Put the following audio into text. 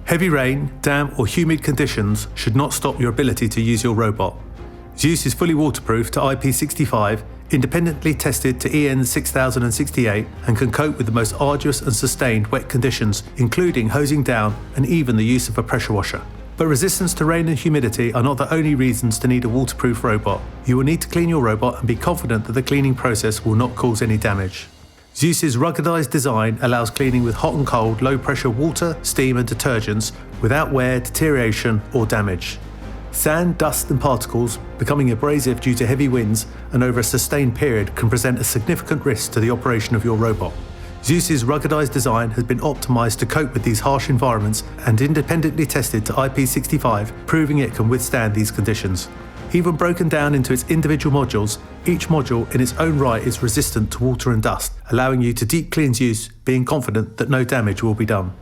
Heavy rain, damp or humid conditions should not stop your ability to use your robot. ZEUS is fully waterproof to IP65, independently tested to EN 6068 and can cope with the most arduous and sustained wet conditions, including hosing down and even the use of a pressure washer. But resistance to rain and humidity are not the only reasons to need a waterproof robot. You will need to clean your robot and be confident that the cleaning process will not cause any damage. ZEUS's ruggedised design allows cleaning with hot and cold, low pressure water, steam and detergents without wear, deterioration or damage. Sand, dust and particles, becoming abrasive due to heavy winds and over a sustained period, can present a significant risk to the operation of your robot. ZEUS's ruggedised design has been optimised to cope with these harsh environments and independently tested to IP65, proving it can withstand these conditions. Even broken down into its individual modules, each module in its own right is resistant to water and dust, allowing you to deep clean ZEUS, being confident that no damage will be done.